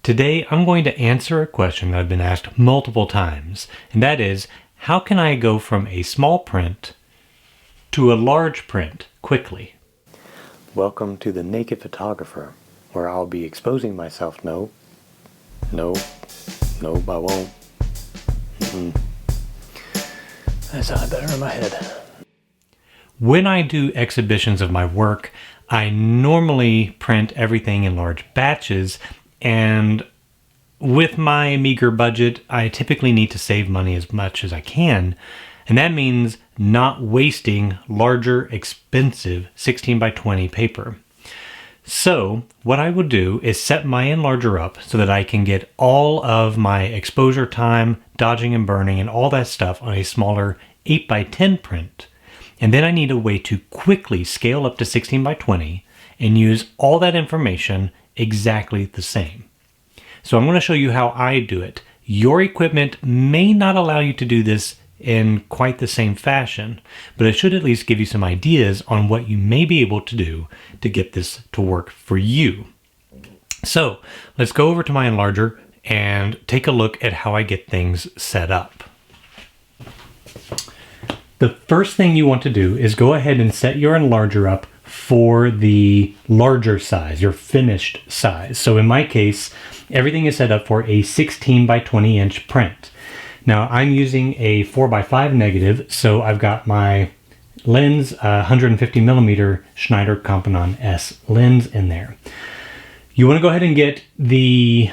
Today I'm going to answer a question that I've been asked multiple times, and that is, how can I go from a small print to a large print quickly? Welcome to the Naked Photographer, where I'll be exposing myself. No, I won't. That sounded better in my head. When I do exhibitions of my work, I normally print everything in large batches, and with my meager budget, I typically need to save money as much as I can, and that means not wasting larger, expensive 16 by 20 paper. So what I will do is set my enlarger up so that I can get all of my exposure time, dodging and burning, and all that stuff on a smaller 8 by 10 print. And then I need a way to quickly scale up to 16 by 20 and use all that information exactly the same. So I'm going to show you how I do it. Your equipment may not allow you to do this in quite the same fashion, but it should at least give you some ideas on what you may be able to do to get this to work for you. So let's go over to my enlarger and take a look at how I get things set up. The first thing you want to do is go ahead and set your enlarger up for the larger size, your finished size. So in my case, everything is set up for a 16 by 20 inch print. Now I'm using a 4x5 negative, so I've got my lens, 150 millimeter Schneider Componon S lens in there. You want to go ahead and get the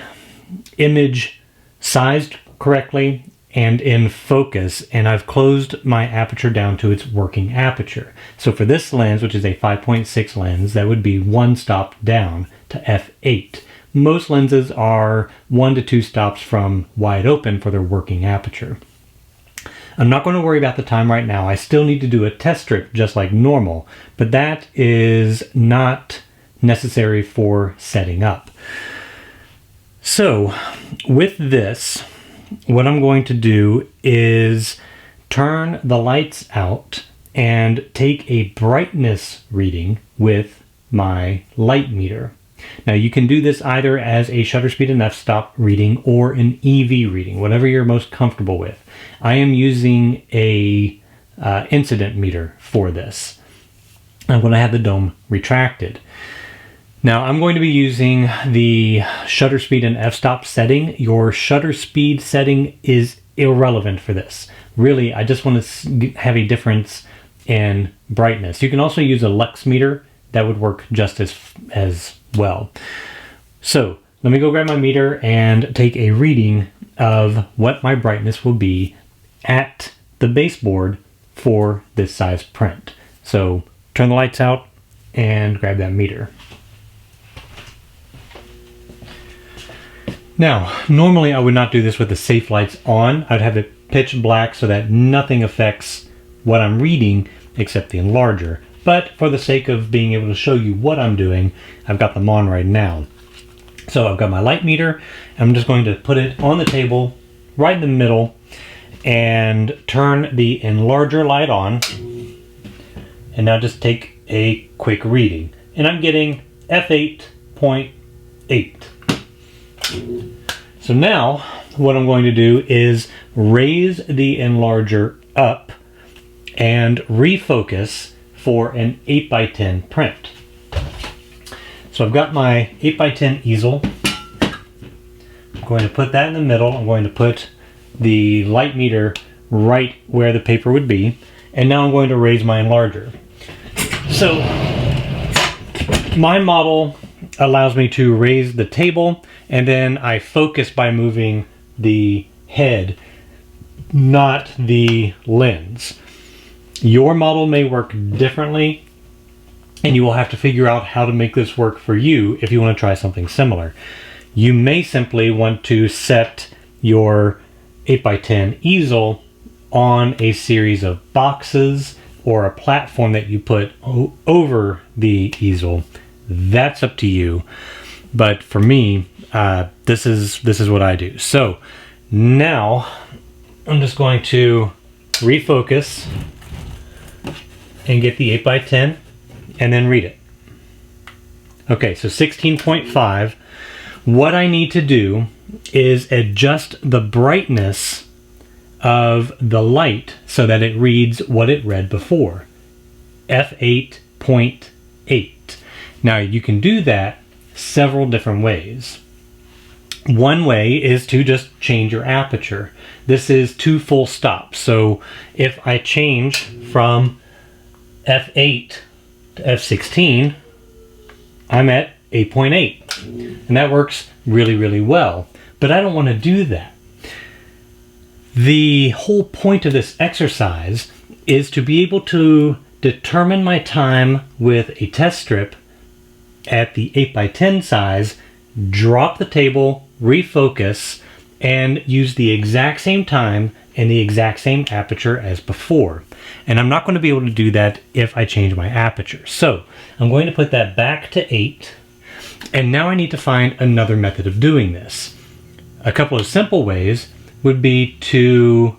image sized correctly and in focus, and I've closed my aperture down to its working aperture. So for this lens, which is a 5.6 lens, that would be one stop down to f8. Most lenses are 1 to 2 stops from wide open for their working aperture. I'm not going to worry about the time right now. I still need to do a test strip just like normal, but that is not necessary for setting up. So with this, what I'm going to do is turn the lights out and take a brightness reading with my light meter. Now you can do this either as a shutter speed and f-stop reading or an EV reading, whatever you're most comfortable with. I am using a incident meter for this. I'm going to have the dome retracted. Now I'm going to be using the shutter speed and f-stop setting. Your shutter speed setting is irrelevant for this. Really, I just want to have a difference in brightness. You can also use a lux meter. That would work just as well. So let me go grab my meter and take a reading of what my brightness will be at the baseboard for this size print. So turn the lights out and grab that meter. Now, normally I would not do this with the safe lights on. I'd have it pitch black so that nothing affects what I'm reading except the enlarger. But for the sake of being able to show you what I'm doing, I've got them on right now. So I've got my light meter. I'm just going to put it on the table right in the middle and turn the enlarger light on. And now just take a quick reading. And I'm getting f8.8. So now what I'm going to do is raise the enlarger up and refocus for an 8 by 10 print. So I've got my 8 by 10 easel. I'm going to put that in the middle. I'm going to put the light meter right where the paper would be. And now I'm going to raise my enlarger. So my model allows me to raise the table, and then I focus by moving the head, not the lens. Your model may work differently, and you will have to figure out how to make this work for you if you want to try something similar. You may simply want to set your 8 by 10 easel on a series of boxes or a platform that you put over the easel. That's up to you. But for me, this is what I do. So now I'm just going to refocus and get the 8 by 10 and then read it. Okay, so 16.5. what I need to do is adjust the brightness of the light so that it reads what it read before, f8.8. Now you can do that several different ways. One way is to just change your aperture. This is 2 full stops. So if I change from f8 to f16, I'm at 8.8. And that works really, really well. But I don't want to do that. The whole point of this exercise is to be able to determine my time with a test strip at the 8x10 size, drop the table, refocus, and use the exact same time and the exact same aperture as before. And I'm not going to be able to do that if I change my aperture. So I'm going to put that back to 8. And now I need to find another method of doing this. A couple of simple ways would be to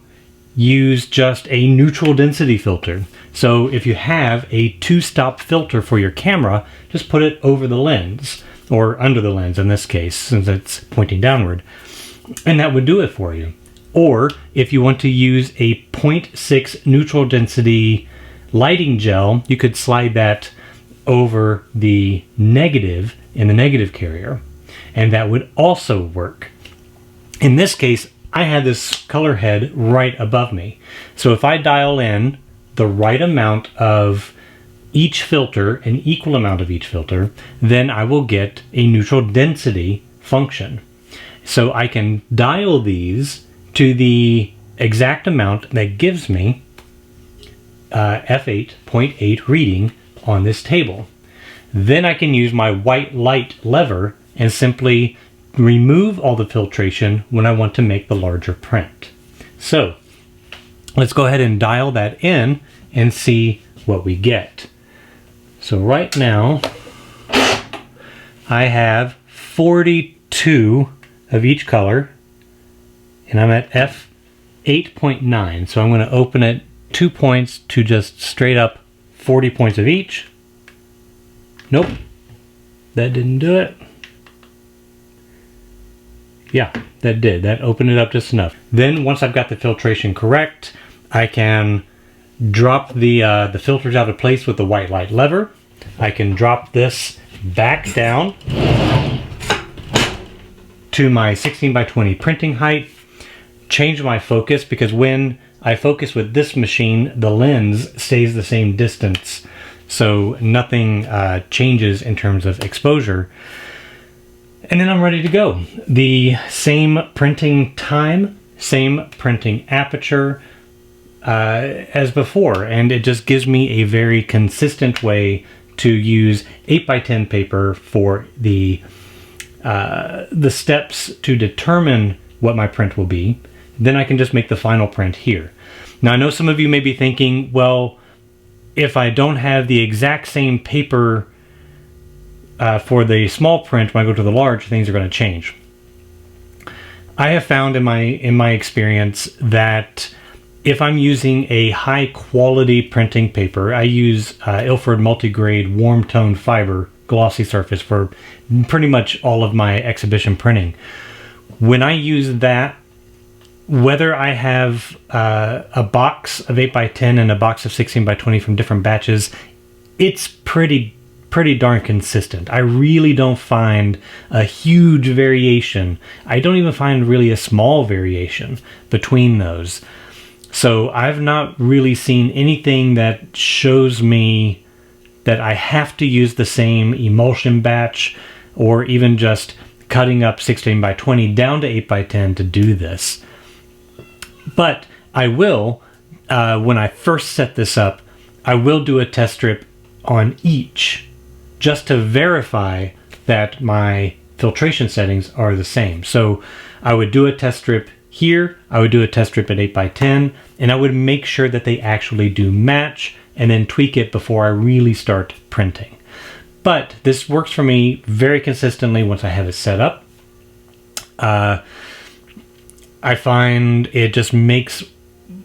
use just a neutral density filter. So if you have a 2-stop filter for your camera, just put it over the lens, or under the lens in this case, since it's pointing downward, and that would do it for you. Or if you want to use a 0.6 neutral density lighting gel, you could slide that over the negative in the negative carrier, and that would also work. In this case, I had this color head right above me. So if I dial in the right amount of each filter, an equal amount of each filter, then I will get a neutral density function. So I can dial these to the exact amount that gives me f8.8 reading on this table. Then I can use my white light lever and simply remove all the filtration when I want to make the larger print. So let's go ahead and dial that in and see what we get. So right now I have 42 of each color and I'm at f8.9. So I'm going to open it 2 points to just straight up 40 points of each. Nope, that didn't do it. Yeah, that did. That opened it up just enough. Then once I've got the filtration correct, I can drop the filters out of place with the white light lever. I can drop this back down to my 16x20 printing height, change my focus, because when I focus with this machine, the lens stays the same distance, so nothing changes in terms of exposure. And then I'm ready to go. The same printing time, same printing aperture as before, and it just gives me a very consistent way to use 8x10 paper for the steps to determine what my print will be. Then I can just make the final print here. Now I know some of you may be thinking, well, if I don't have the exact same paper for the small print, when I go to the large, things are going to change. I have found in my experience that if I'm using a high quality printing paper, I use Ilford multigrade warm tone fiber glossy surface for pretty much all of my exhibition printing. When I use that, whether I have a box of 8x10 and a box of 16x20 from different batches, it's pretty darn consistent. I really don't find a huge variation. I don't even find really a small variation between those. So I've not really seen anything that shows me that I have to use the same emulsion batch or even just cutting up 16x20 down to 8x10 to do this. But I will, when I first set this up, I will do a test strip on each, just to verify that my filtration settings are the same. So I would do a test strip here, I would do a test strip at 8x10, and I would make sure that they actually do match, and then tweak it before I really start printing. But this works for me very consistently once I have it set up. I find it just makes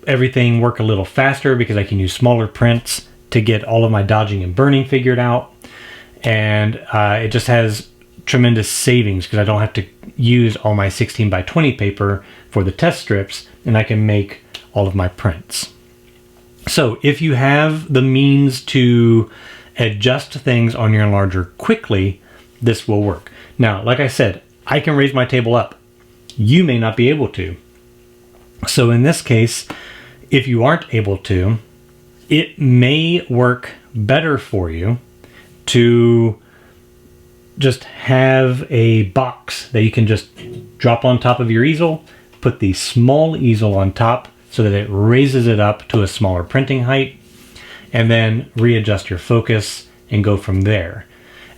everything work a little faster because I can use smaller prints to get all of my dodging and burning figured out. And it just has tremendous savings because I don't have to use all my 16 by 20 paper for the test strips, and I can make all of my prints. So if you have the means to adjust things on your enlarger quickly, this will work. Now, like I said, I can raise my table up. You may not be able to. So in this case, if you aren't able to, it may work better for you to just have a box that you can just drop on top of your easel, put the small easel on top so that it raises it up to a smaller printing height, and then readjust your focus and go from there.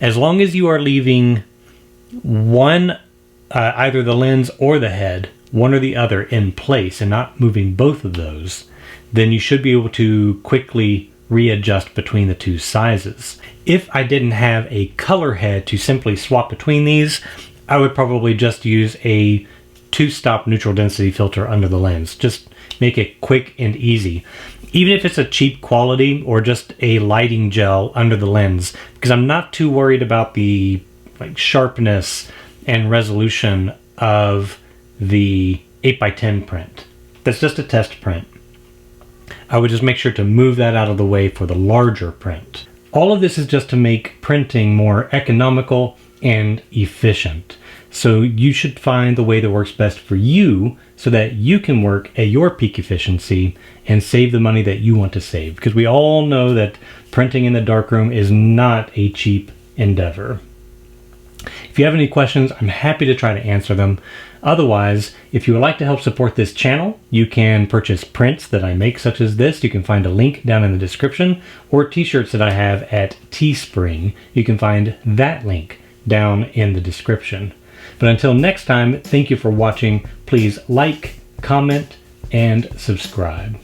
As long as you are leaving one, either the lens or the head, one or the other in place and not moving both of those, then you should be able to quickly readjust between the two sizes. If I didn't have a color head to simply swap between these, I would probably just use a 2-stop neutral density filter under the lens. Just make it quick and easy. Even if it's a cheap quality or just a lighting gel under the lens, because I'm not too worried about the sharpness and resolution of the 8x10 print. That's just a test print. I would just make sure to move that out of the way for the larger print. All of this is just to make printing more economical and efficient. So you should find the way that works best for you so that you can work at your peak efficiency and save the money that you want to save. Because we all know that printing in the darkroom is not a cheap endeavor. If you have any questions, I'm happy to try to answer them. Otherwise, if you would like to help support this channel, you can purchase prints that I make such as this. You can find a link down in the description, or t-shirts that I have at Teespring. You can find that link down in the description. But until next time, thank you for watching. Please like, comment, and subscribe.